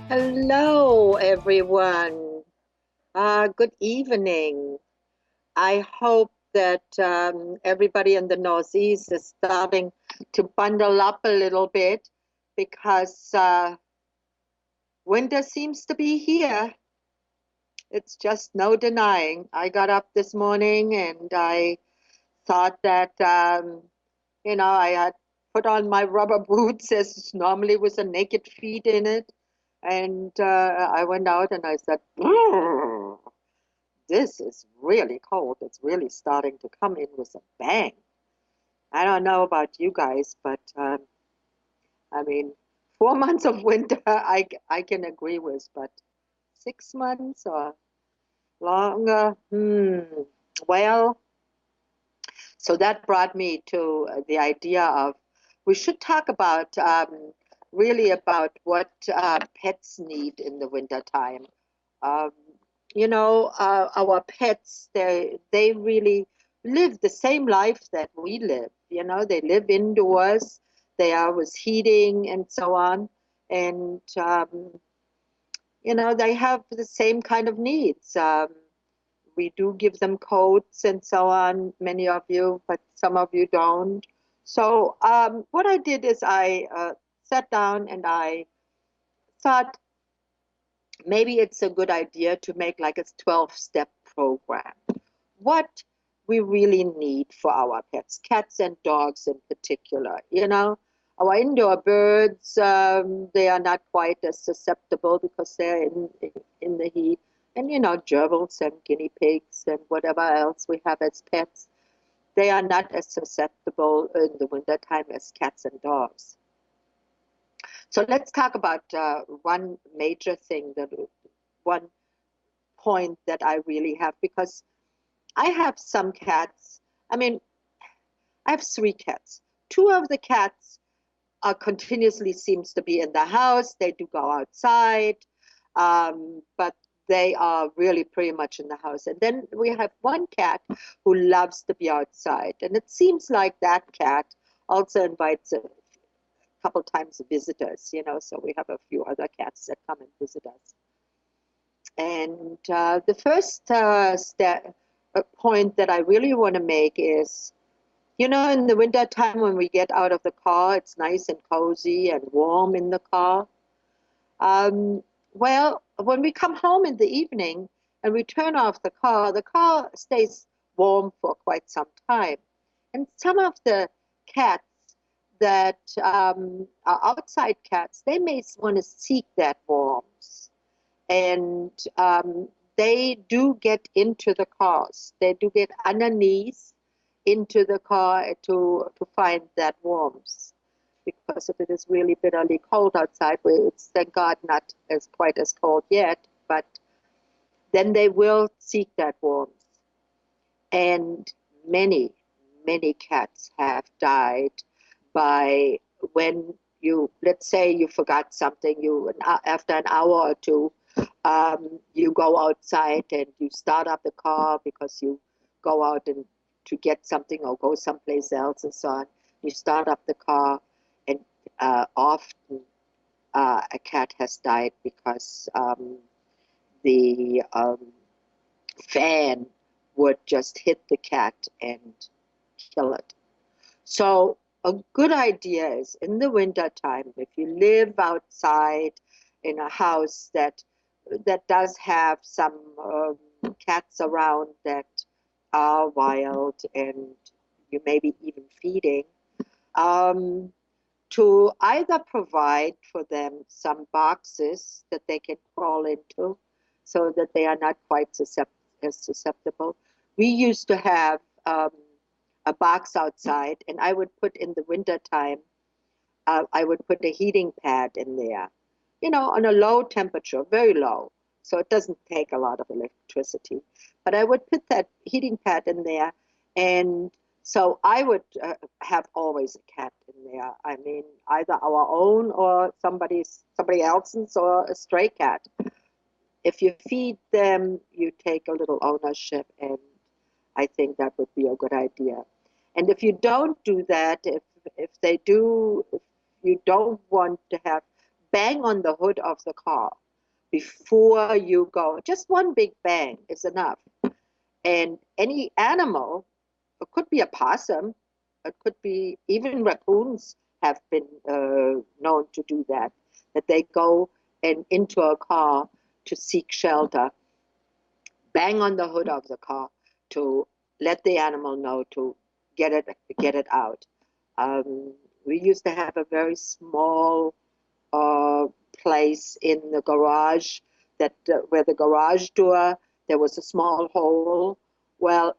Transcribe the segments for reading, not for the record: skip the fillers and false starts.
Hello, everyone. Good evening. I hope that everybody in the Northeast is starting to bundle up a little bit because winter seems to be here. It's just no denying. I got up this morning and I thought that, I had put on my rubber boots as normally with a naked feet in it. And I went out and I said, this is really cold. It's really starting to come in with a bang. I don't know about you guys, but I mean, 4 months of winter I can agree with, but 6 months or longer, well, so that brought me to the idea of we should talk about really about what pets need in the wintertime. Um, our pets, they really live the same life that we live. They live indoors, they are with heating and so on. And, they have the same kind of needs. We do give them coats and so on, many of you, but some of you don't. So, what I did is I sat down and I thought, maybe it's a good idea to make like a 12-step program. What we really need for our pets, cats and dogs in particular. Our indoor birds, they are not quite as susceptible because they're in the heat. And, gerbils and guinea pigs and whatever else we have as pets, they are not as susceptible in the wintertime as cats and dogs. So let's talk about one major thing, one point that I really have, because I have some cats. I mean, I have three cats. Two of the cats are continuously seems to be in the house. They do go outside, but they are really pretty much in the house. And then we have one cat who loves to be outside. And it seems like that cat also invites a couple times visitors, so we have a few other cats that come and visit us. And the first point that I really want to make is, in the winter time when we get out of the car, it's nice and cozy and warm in the car. Well, when we come home in the evening and we turn off the car stays warm for quite some time. And some of the cats that are outside cats, they may want to seek that warmth. And they do get into the cars. They do get underneath into the car to find that warmth. Because if it is really bitterly cold outside, well, it's thank God not as quite as cold yet, but then they will seek that warmth. And many, many cats have died by when let's say you forgot something, after an hour or two, you go outside and you start up the car because you go out and to get something or go someplace else and so on. You start up the car, and often a cat has died because the fan would just hit the cat and kill it. So a good idea is in the winter time, if you live outside in a house that does have some cats around that are wild and you may be even feeding, um, to either provide for them some boxes that they can crawl into so that they are not quite as susceptible. We used to have a box outside, and I would put in the winter time, I would put a heating pad in there, on a low temperature, very low, so it doesn't take a lot of electricity. But I would put that heating pad in there, and so I would have always a cat in there. I mean, either our own or somebody else's or a stray cat. If you feed them, you take a little ownership, and I think that would be a good idea. And if you don't do that, if you don't want to have bang on the hood of the car before you go. Just one big bang is enough. And any animal, it could be a possum, it could be even raccoons have been known to do that, that they go and into a car to seek shelter, bang on the hood of the car to let the animal know to get it out. Um, we used to have a very small uh, place in the garage that where the garage door there was a small hole. Well,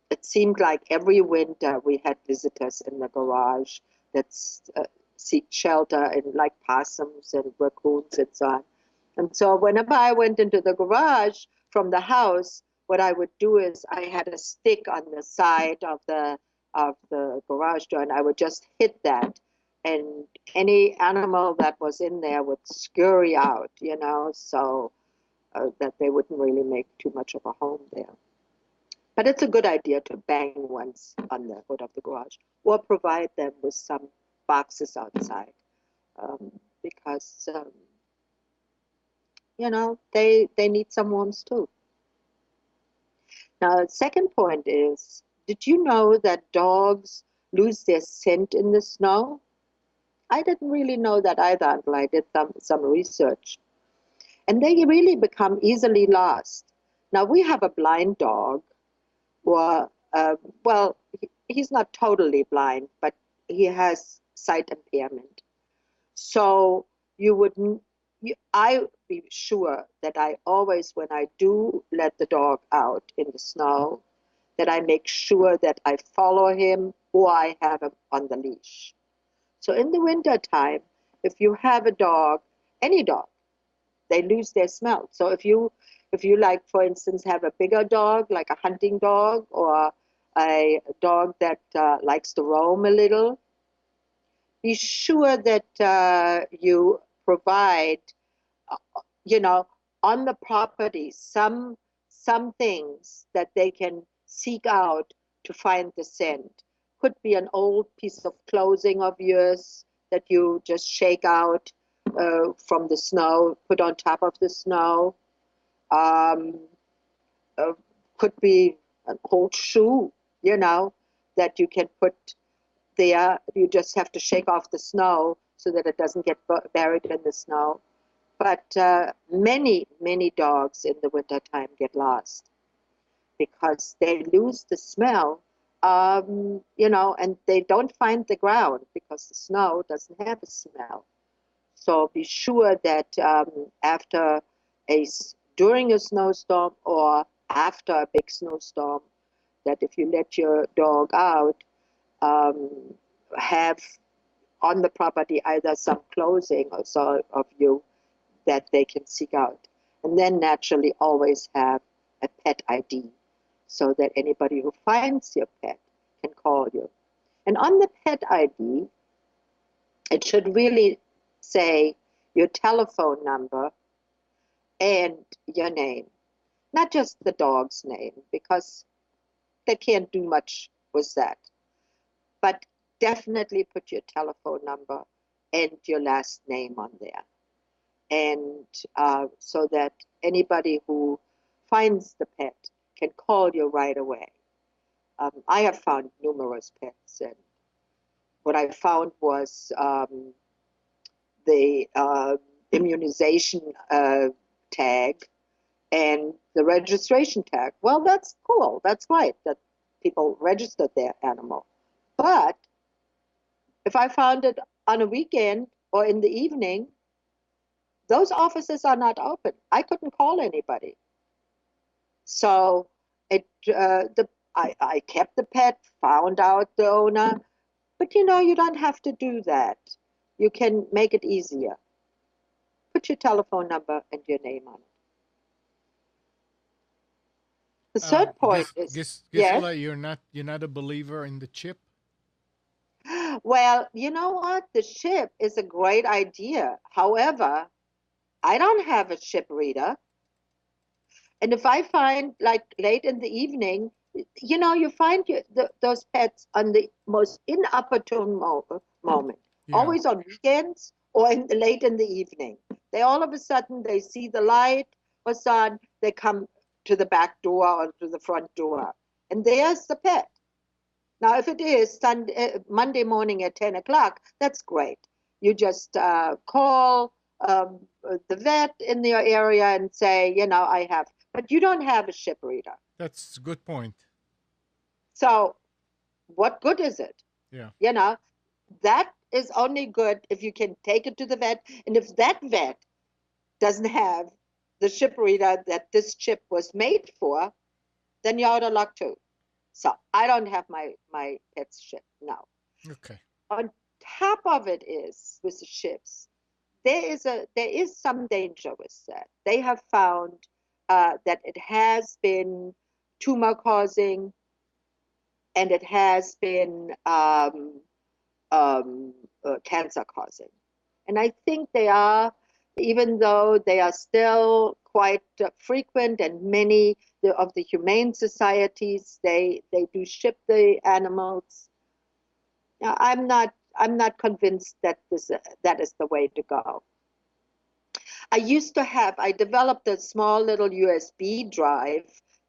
it seemed like every winter we had visitors in the garage that seek shelter, and like possums and raccoons and so on. And so whenever I went into the garage from the house, what I would do is I had a stick on the side of the garage door, and I would just hit that, and any animal that was in there would scurry out, so that they wouldn't really make too much of a home there. But it's a good idea to bang once on the hood of the garage or provide them with some boxes outside, because they need some warmth too. Now, the second point is, did you know that dogs lose their scent in the snow? I didn't really know that either until I did some research. And they really become easily lost. Now, we have a blind dog, or, well, he's not totally blind, but he has sight impairment. So you would, I would be sure that I always, when I do let the dog out in the snow, that I make sure that I follow him or I have him on the leash. So in the winter time, if you have a dog, any dog, they lose their smell. So if you like, for instance, have a bigger dog, like a hunting dog, or a dog that likes to roam a little, be sure that you provide, uh, on the property some things that they can seek out to find the scent. Could be an old piece of clothing of yours that you just shake out from the snow, put on top of the snow. Um, uh, could be an old shoe, that you can put there. You just have to shake off the snow so that it doesn't get buried in the snow. But many, many dogs in the wintertime get lost because they lose the smell, and they don't find the ground because the snow doesn't have a smell. So be sure that after a during a snowstorm or after a big snowstorm, that if you let your dog out, um, have on the property either some clothing or so of you that they can seek out. And then naturally always have a pet ID so that anybody who finds your pet can call you. And on the pet ID, it should really say your telephone number and your name, not just the dog's name, because they can't do much with that. But definitely put your telephone number and your last name on there. And so that anybody who finds the pet can call you right away. I have found numerous pets, and what I found was the immunization tag and the registration tag. Well, that's cool. That's right that people registered their animal. But if I found it on a weekend or in the evening, those offices are not open. I couldn't call anybody. So I kept the pet, found out the owner, but you don't have to do that. You can make it easier. Put your telephone number and your name on it. The third point is yes. Gisela, you're not a believer in the chip. Well, you know what? The ship is a great idea. However, I don't have a ship reader. And if I find like late in the evening, you find those pets on the most inopportune moment, Yeah. always on weekends or late in the evening. They all of a sudden, they see the light was on, they come to the back door or to the front door, and there's the pet. Now, if it is Monday morning at 10 o'clock, that's great. You just call the vet in your area and say, I have, but you don't have a ship reader. That's a good point. So what good is it? Yeah. That is only good if you can take it to the vet. And if that vet doesn't have the ship reader that this chip was made for, then you're out of luck too. So I don't have my pet's ship now. Okay. On top of it is with the ships, there is some danger with that. They have found that it has been tumor causing, and it has been cancer causing. And I think they are, even though they are still quite frequent, and many of the humane societies, they do ship the animals. Now, I'm not convinced that that is the way to go. I developed a small little USB drive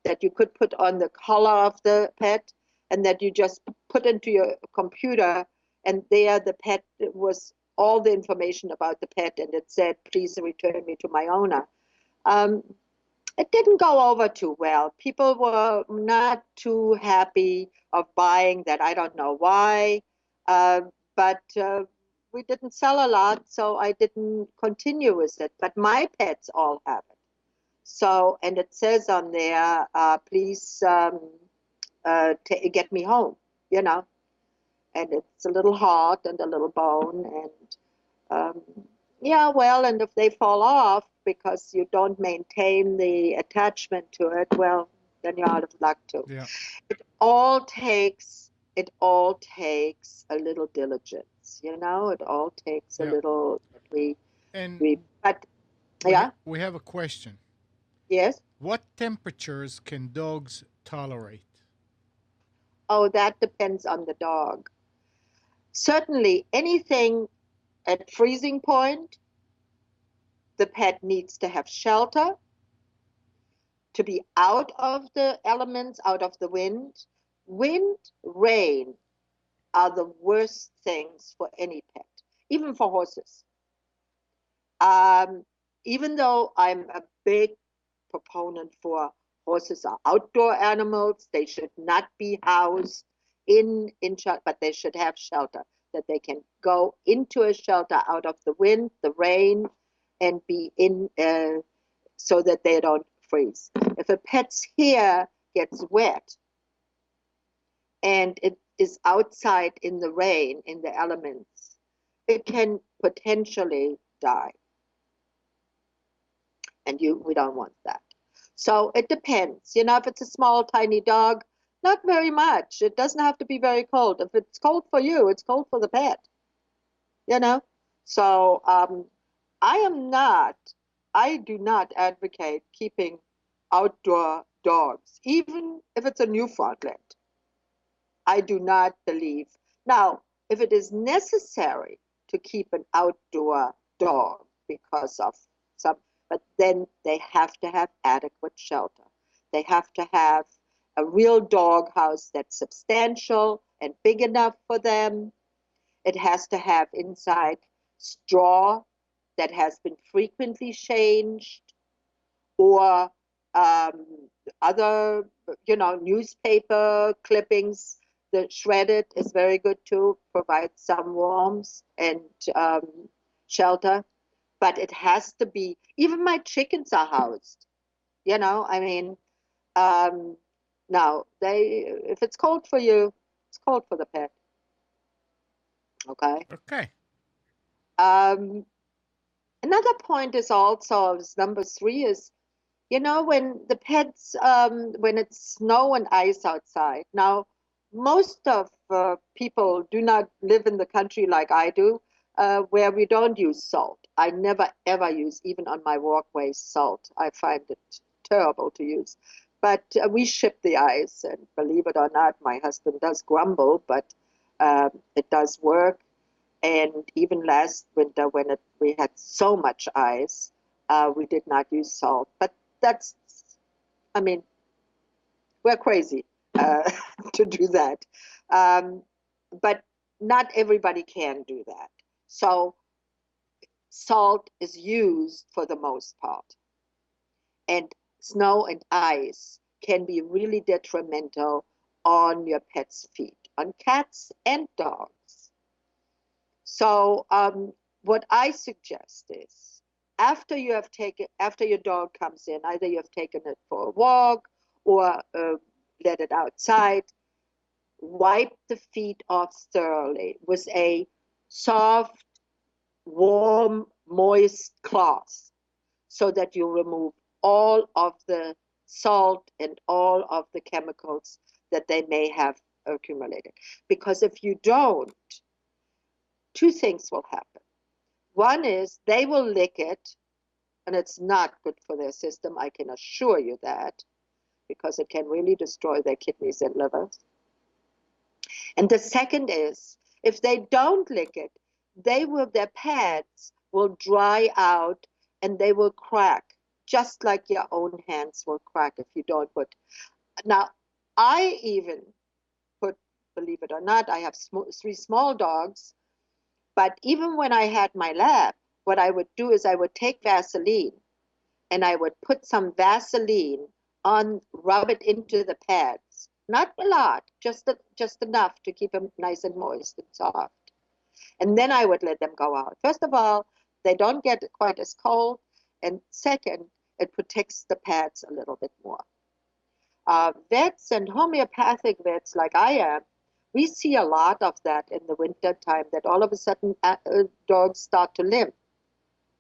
that you could put on the collar of the pet, and that you just put into your computer, and there the pet was all the information about the pet, and it said, please return me to my owner. It didn't go over too well. People were not too happy of buying that. I don't know why, but we didn't sell a lot, so I didn't continue with it. But my pets all have it. So, and it says on there, please get me home, and it's a little heart and a little bone, and yeah, well, and if they fall off because you don't maintain the attachment to it, well, then you're out of luck too. Yeah. It all takes a little diligence, It all takes a Yeah. little. And But yeah, we have a question. yes. What temperatures can dogs tolerate? Oh, that depends on the dog. Certainly, anything at freezing point, the pet needs to have shelter, to be out of the elements, out of the wind. Wind, rain are the worst things for any pet, even for horses. Um, Even though I'm a big proponent for horses are outdoor animals, they should not be housed in shelter, but they should have shelter, that they can go into a shelter out of the wind, the rain, and be in so that they don't freeze. If a pet's hair gets wet and it is outside in the rain, in the elements, it can potentially die. And we don't want that. So it depends. If it's a small, tiny dog, not very much. It doesn't have to be very cold. If it's cold for you, it's cold for the pet. So I do not advocate keeping outdoor dogs, even if it's a Newfoundland. I do not believe. Now, if it is necessary to keep an outdoor dog because of some, but then they have to have adequate shelter. They have to have a real dog house that's substantial and big enough for them. It has to have inside straw that has been frequently changed, or other, newspaper clippings. The shredded is very good too, provides some warmth and shelter. But it has to be, even my chickens are housed, I mean, now if it's cold for you, it's cold for the pet. Okay. Okay. Another point is also, number 3 is, when the pets, when it's snow and ice outside. Now, most of people do not live in the country like I do, where we don't use salt. I never ever use, even on my walkways, salt. I find it terrible to use. But we ship the ice, and believe it or not, my husband does grumble, but it does work. And even last winter, when we had so much ice, we did not use salt. But that's, I mean, we're crazy to do that. Um, but not everybody can do that. So salt is used for the most part. And snow and ice can be really detrimental on your pet's feet, on cats and dogs. So what I suggest is after your dog comes in, either you have taken it for a walk or let it outside, wipe the feet off thoroughly with a soft, warm, moist cloth so that you remove all of the salt and all of the chemicals that they may have accumulated. Because if you don't, two things will happen. One is they will lick it, and it's not good for their system, I can assure you that, because it can really destroy their kidneys and livers. And the second is, if they don't lick it, their pads will dry out and they will crack, just like your own hands will crack if you don't put. Now, I even put, believe it or not, I have three small dogs, but even when I had my lab, what I would do is I would take Vaseline and I would put some Vaseline on, rub it into the pads. Not a lot, just enough to keep them nice and moist and soft. And then I would let them go out. First of all, they don't get quite as cold. And second, it protects the pads a little bit more. Vets and homeopathic vets like I am, we see a lot of that in the winter time, that all of a sudden dogs start to limp.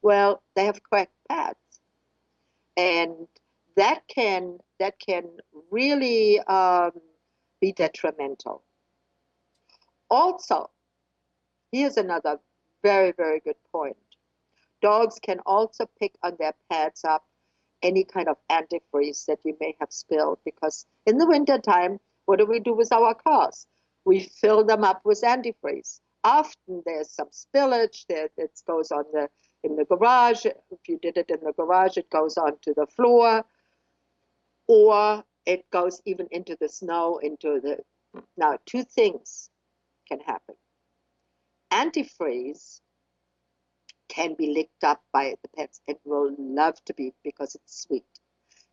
Well, they have cracked pads. And that can really be detrimental. Also, here's another very, very good point. Dogs can also pick on their pads up any kind of antifreeze that you may have spilled, because in the wintertime, what do we do with our cars? We fill them up with antifreeze. Often there's some spillage that it goes on in the garage. If you did it in the garage, it goes onto the floor, or it goes even into the snow, now two things can happen. Antifreeze can be licked up by the pets and will love to be, because it's sweet.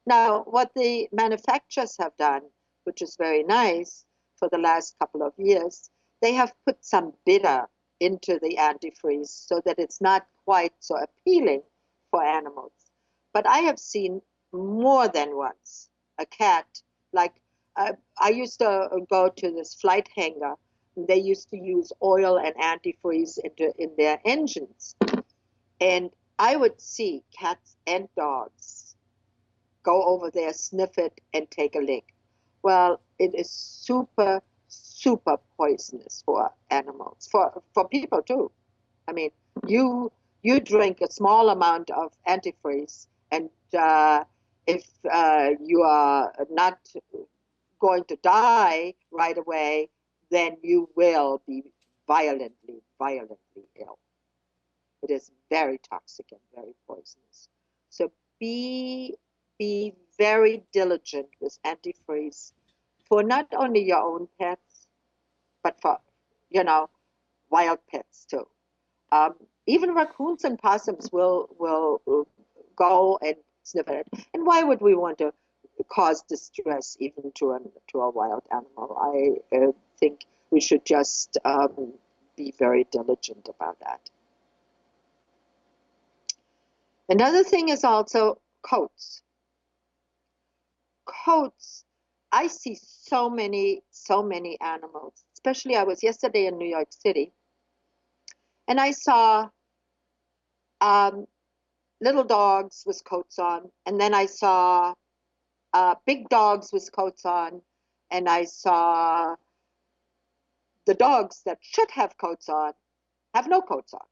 Now, what the manufacturers have done, which is very nice for the last couple of years, they have put some bitter into the antifreeze so that it's not quite so appealing for animals. But I have seen more than once a cat, like I used to go to this flight hangar. They used to use oil and antifreeze in their engines. And I would see cats and dogs go over there, sniff it, and take a lick. Well, it is super, super poisonous for animals, for people too. I mean, you you drink a small amount of antifreeze, and if you are not going to die right away, then you will be violently, violently ill. It is very toxic and very poisonous. So be be very diligent with antifreeze for not only your own pets, but for you know wild pets too. Um, Even raccoons and possums will go and sniff at it. And why would we want to cause distress even to a wild animal? I think we should just be very diligent about that. Another thing is also coats. Coats. I see so many animals. Especially, I was yesterday in New York City, and I saw um, little dogs with coats on, and then I saw big dogs with coats on, and I saw the dogs that should have coats on have no coats on.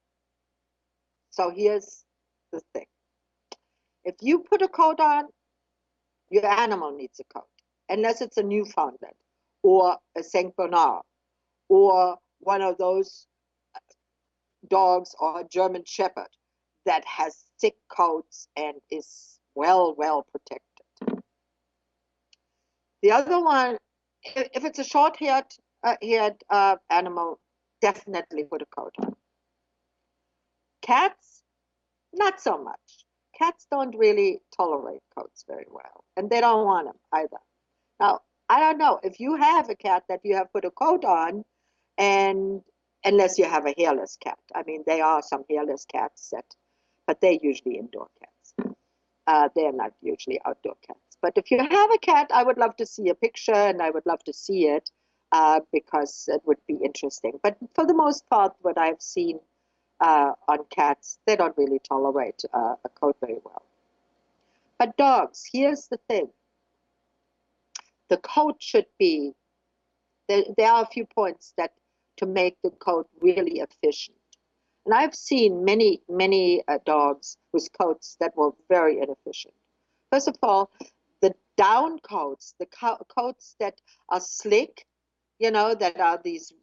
So here's the thing: if you put a coat on, your animal needs a coat, unless it's a Newfoundland or a Saint Bernard or one of those dogs or a German Shepherd that has thick coats and is well protected. The other one, if it's a short-haired animal, definitely put a coat on. Cats, not so much. Cats don't really tolerate coats very well, and they don't want them either. Now, I don't know if you have a cat that you have put a coat on, and unless you have a hairless cat. I mean, there are some hairless cats but they're usually indoor cats. They're not usually outdoor cats. But if you have a cat, I would love to see a picture, and I would love to see it because it would be interesting. But for the most part, what I've seen on cats, they don't really tolerate a coat very well. But dogs, here's the thing. The coat should be, there are a few points that to make the coat really efficient. And I've seen many dogs with coats that were very inefficient. First of all, the down coats, the coats that are slick, that are these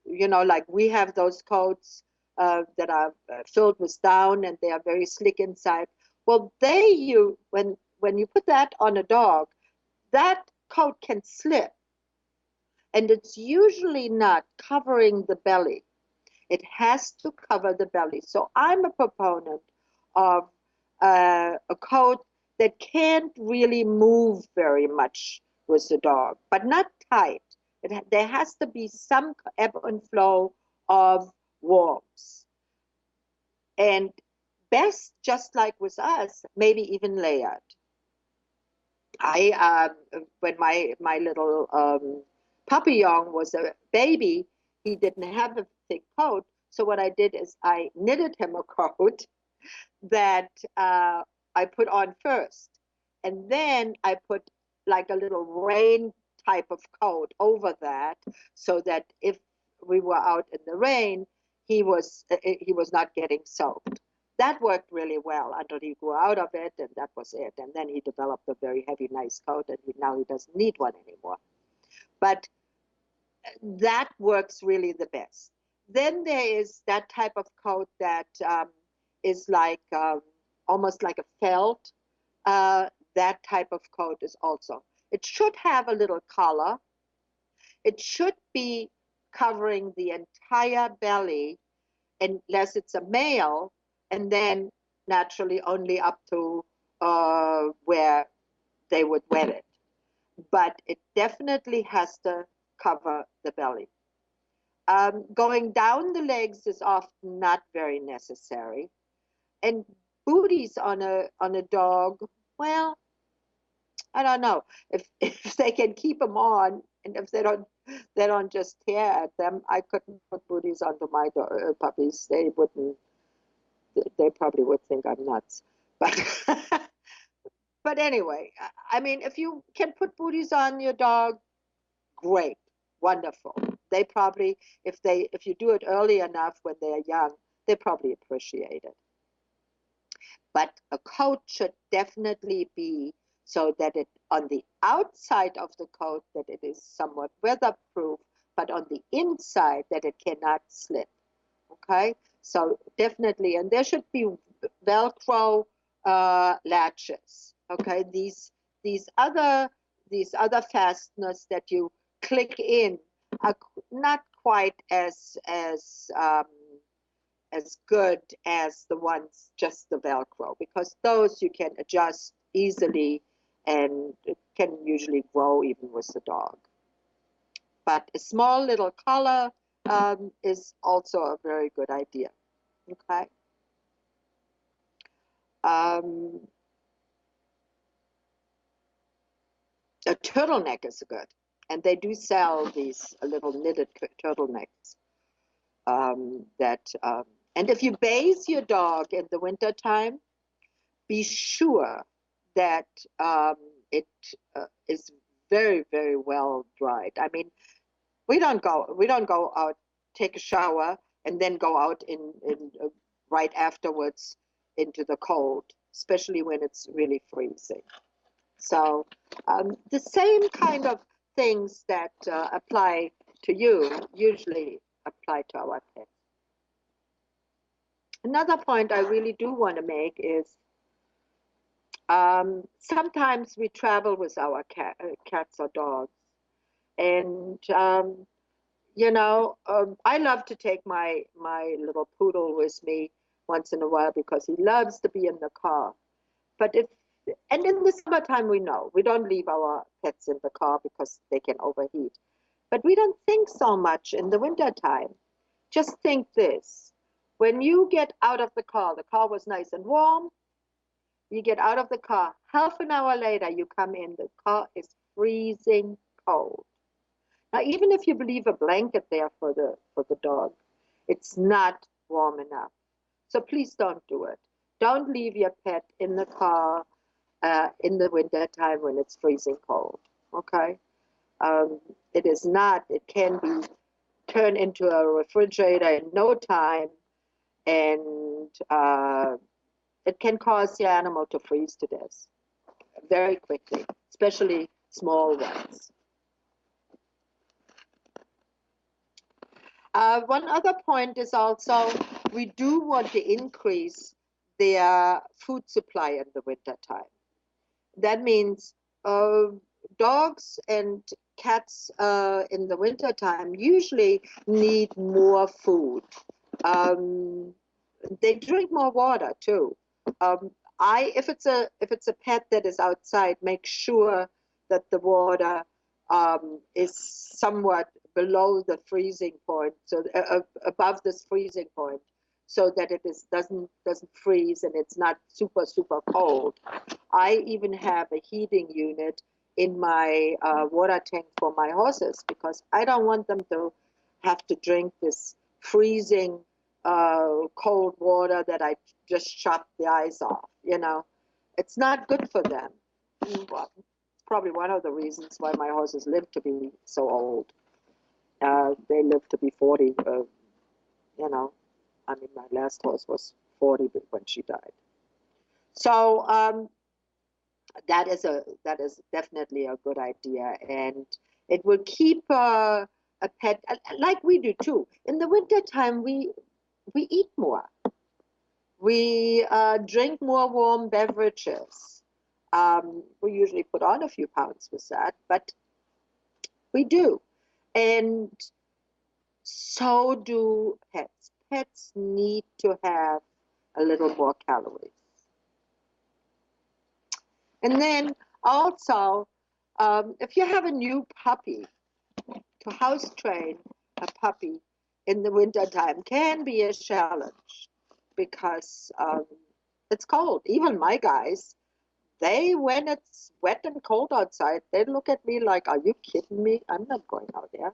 like we have those coats that are filled with down and they are very slick inside. Well, when you put that on a dog, that coat can slip, and it's usually not covering the belly. It has to cover the belly. So I'm a proponent of a coat that can't really move very much with the dog, but not tight. There has to be some ebb and flow of warmth. And best, just like with us, maybe even layered. When my little papillon was a baby, he didn't have a thick coat. So what I did is I knitted him a coat that I put on first. And then I put like a little rain type of coat over that, so that if we were out in the rain, he was not getting soaked. That worked really well until he grew out of it, and that was it. And then he developed a very heavy, nice coat, and now he doesn't need one anymore. But that works really the best. Then there is that type of coat that is like almost like a felt. That type of coat is also. It should have a little collar. It should be covering the entire belly, unless it's a male, and then naturally only up to where they would wear it. But it definitely has to cover the belly. Going down the legs is often not very necessary. And booties on a dog, well, I don't know if they can keep them on, and if they don't just tear at them. I couldn't put booties onto my puppies. They wouldn't. They probably would think I'm nuts. But but anyway, I mean, if you can put booties on your dog, great, wonderful. They probably, if you do it early enough when they're young, they probably appreciate it. But a coat should definitely be so that it on the outside of the coat that it is somewhat weatherproof, but on the inside that it cannot slip. Okay, so definitely, and there should be Velcro latches. Okay, these other fasteners that you click in are not quite as good as the ones just the Velcro, because those you can adjust easily and it can usually grow even with the dog. But a small little collar is also a very good idea. Okay. A turtleneck is good, and they do sell these little knitted turtlenecks. And if you bathe your dog in the wintertime, be sure that it is very well dried. I mean, we don't go out, take a shower, and then go out in right afterwards into the cold, especially when it's really freezing. So the same kind of things that apply to you usually apply to our pets. Another point I really do want to make is sometimes we travel with our cats or dogs, and I love to take my little poodle with me once in a while because he loves to be in the car. But and in the summertime, we know we don't leave our pets in the car because they can overheat. But we don't think so much in the wintertime. Just think this. When you get out of the car was nice and warm. You get out of the car. Half an hour later, you come in. The car is freezing cold. Now, even if you leave a blanket there for the dog, it's not warm enough. So please don't do it. Don't leave your pet in the car in the winter time when it's freezing cold. Okay? It is not. It can be turned into a refrigerator in no time, and it can cause the animal to freeze to death very quickly, especially small ones. One other point is also we do want to increase their food supply in the winter time. That means dogs and cats in the winter time usually need more food. Um, they drink more water too. If it's a pet that is outside, make sure that the water is somewhat below the freezing point, so above this freezing point, so that doesn't freeze and it's not super cold. I even have a heating unit in my water tank for my horses because I don't want them to have to drink this freezing cold water that I just shut the eyes off. It's not good for them. Well, it's probably one of the reasons why my horses live to be so old. They live to be 40. I mean, my last horse was 40 when she died. So that is definitely a good idea, and it will keep a pet like we do too. In the wintertime, we eat more. We drink more warm beverages. We usually put on a few pounds with that, but we do. And so do pets. Pets need to have a little more calories. And then also, if you have a new puppy, to house train a puppy in the wintertime can be a challenge because it's cold. Even my guys, when it's wet and cold outside, they look at me like, are you kidding me? I'm not going out there.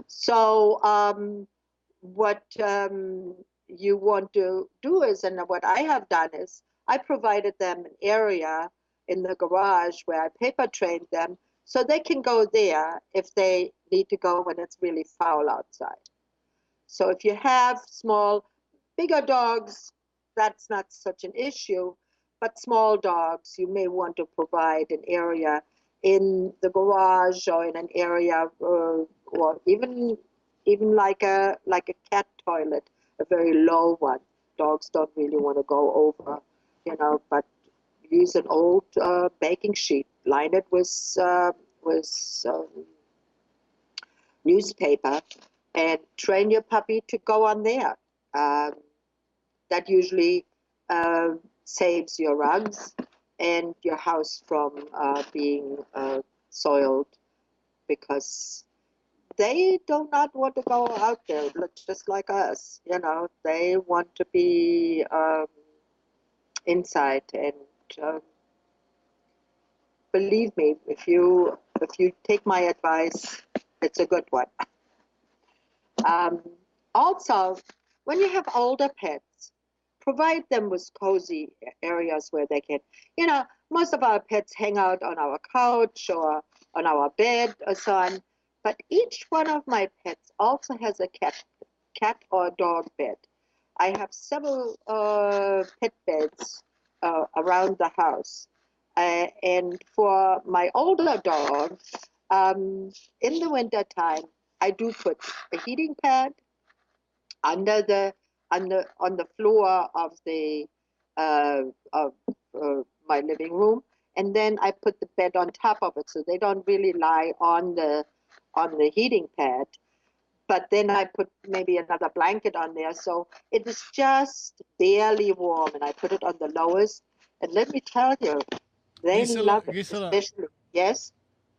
So what you want to do is, and what I have done is, I provided them an area in the garage where I paper trained them so they can go there if they need to go when it's really foul outside. So if you have bigger dogs, that's not such an issue, but small dogs, you may want to provide an area in the garage or in an area, or even like a cat toilet, a very low one. Dogs don't really want to go over, but use an old baking sheet, line it with newspaper, and train your puppy to go on there. Um, that usually saves your rugs and your house from being soiled because they do not want to go out there just like us. They want to be inside. And believe me, if you take my advice, it's a good one. Um, Also, when you have older pets, provide them with cozy areas where they can, most of our pets hang out on our couch or on our bed or so on. But each one of my pets also has a cat or dog bed. I have several pet beds around the house. And for my older dog, in the wintertime, I do put a heating pad under the on the floor of the of my living room, and then I put the bed on top of it, so they don't really lie on the heating pad. But then I put maybe another blanket on there, so it is just barely warm, and I put it on the lowest. And let me tell you, they Gisela, love it, Gisela, especially. Yes.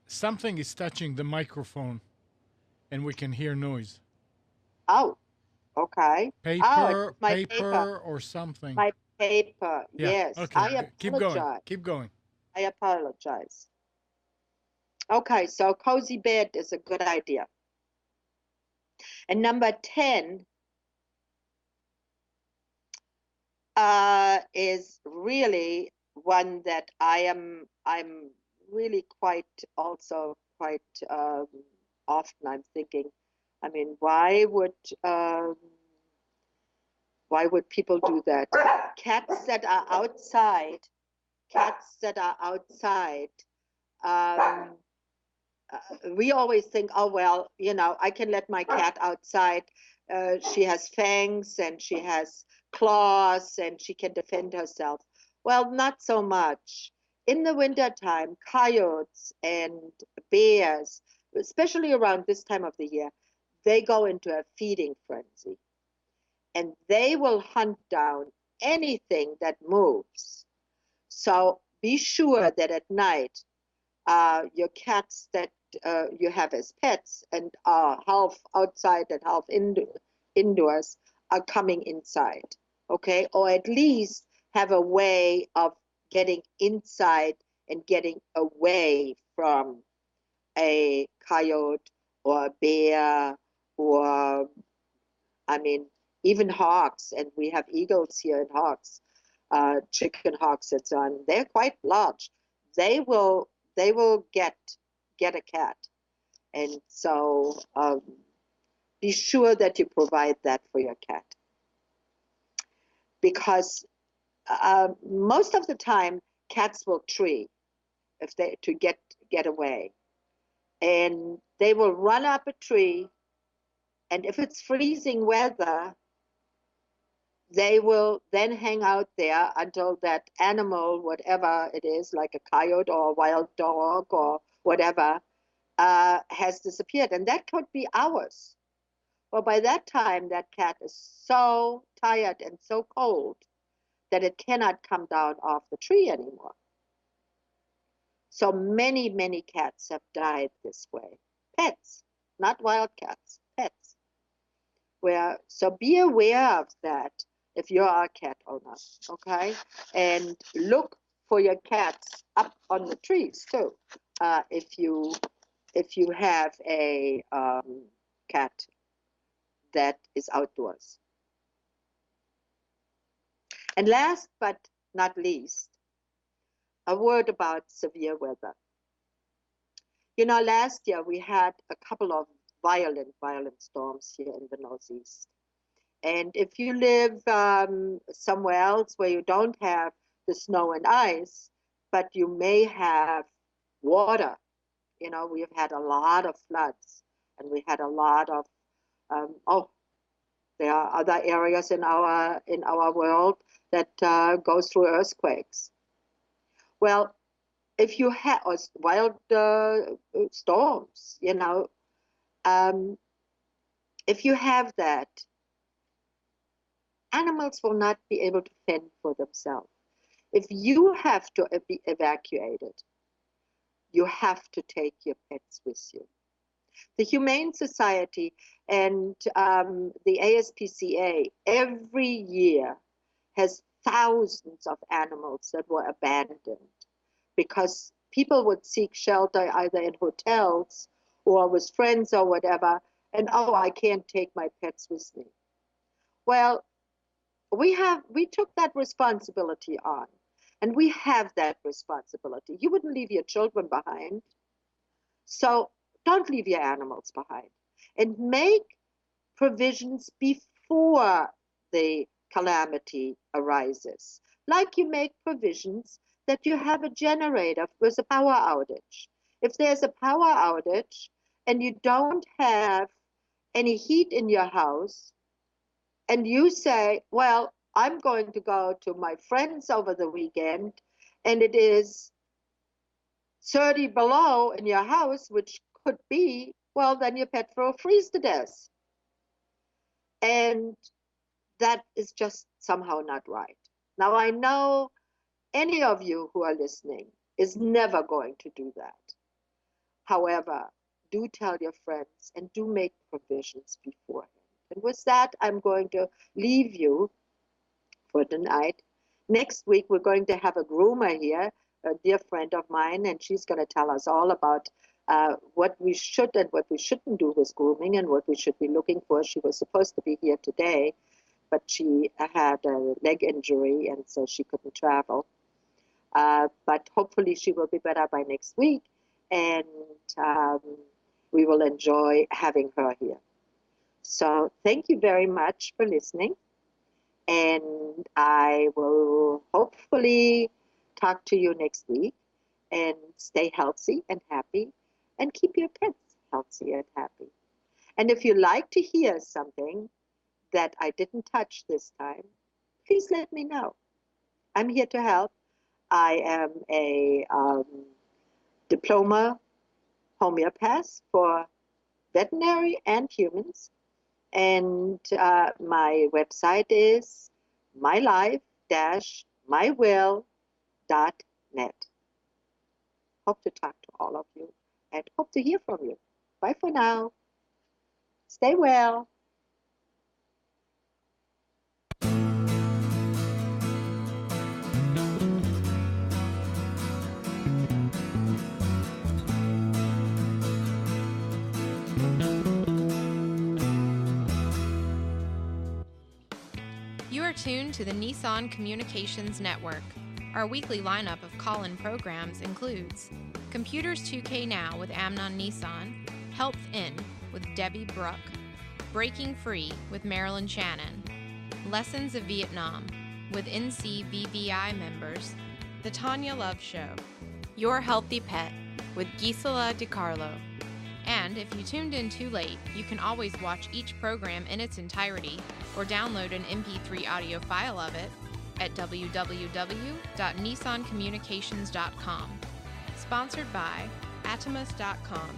something is touching the microphone, and we can hear noise. Oh, okay. Oh, it Paper, was my paper. paper, or something. My paper. Yeah. Yes, Okay. I Keep going. apologize. Keep going. I apologize. Okay, so cozy bed is a good idea. And number 10 is really one that I'm really quite also quite often I'm thinking, I mean, why would people do that? Cats that are outside, cats that are outside. Um, we always think, oh, well, I can let my cat outside. She has fangs and she has claws and she can defend herself. Well, not so much. In the wintertime, coyotes and bears, especially around this time of the year, they go into a feeding frenzy and they will hunt down anything that moves. So be sure that at night your cats that you have as pets and are half outside and half indoors are coming inside, okay? Or at least have a way of getting inside and getting away from a coyote or a bear or, I mean, even hawks. And we have eagles here and hawks, chicken hawks and so on. They're quite large. They will get a cat, and so be sure that you provide that for your cat, because most of the time cats will tree if they to get away, and they will run up a tree, and if it's freezing weather they will then hang out there until that animal, whatever it is, like a coyote or a wild dog or whatever, has disappeared. And that could be hours. Well, by that time, that cat is so tired and so cold that it cannot come down off the tree anymore. So many, many cats have died this way. Pets, not wild cats, pets. So be aware of that if you are a cat owner, okay? And look for your cats up on the trees too. If you have a cat that is outdoors. And last but not least, a word about severe weather. Last year we had a couple of violent, violent storms here in the Northeast. And if you live somewhere else where you don't have the snow and ice, but you may have water, we've had a lot of floods, and we had a lot of there are other areas in our world that goes through earthquakes. Well, if you have wild storms, um, if you have that, animals will not be able to fend for themselves. If you have to be evacuated, you have to take your pets with you. The Humane Society and the ASPCA every year has thousands of animals that were abandoned because people would seek shelter either in hotels or with friends or whatever, and oh, I can't take my pets with me. Well, we took that responsibility on, and we have that responsibility. You wouldn't leave your children behind, so don't leave your animals behind, and make provisions before the calamity arises, like you make provisions that you have a generator with a power outage. If there's a power outage and you don't have any heat in your house, and you say, well, I'm going to go to my friends over the weekend, and it is 30 below in your house, which could be, well, then your pet will freeze to death. And that is just somehow not right. Now, I know any of you who are listening is never going to do that. However, do tell your friends and do make provisions beforehand. And with that, I'm going to leave you for tonight. Next week, we're going to have a groomer here, a dear friend of mine, and she's going to tell us all about what we should and what we shouldn't do with grooming and what we should be looking for. She was supposed to be here today, but she had a leg injury, and so she couldn't travel. But hopefully she will be better by next week, and um, we will enjoy having her here. So thank you very much for listening, and I will hopefully talk to you next week, and stay healthy and happy, and keep your pets healthy and happy. And if you like to hear something that I didn't touch this time, please let me know. I'm here to help. I am a diploma homeopath for veterinary and humans. And my website is mylife-mywill.net. Hope to talk to all of you and hope to hear from you. Bye for now. Stay well. You are tuned to the Nissan Communications Network. Our weekly lineup of call-in programs includes Computers 2K Now with Amnon Nissan, Health In with Debbie Bruck, Breaking Free with Marilyn Shannon, Lessons of Vietnam with NCVVI members, The Tanya Love Show, Your Healthy Pet with Gisela DiCarlo. And if you tuned in too late, you can always watch each program in its entirety or download an MP3 audio file of it at www.nissancommunications.com. Sponsored by Atomus.com,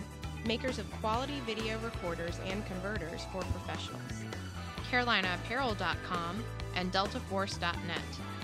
makers of quality video recorders and converters for professionals, CarolinaApparel.com, and DeltaForce.net.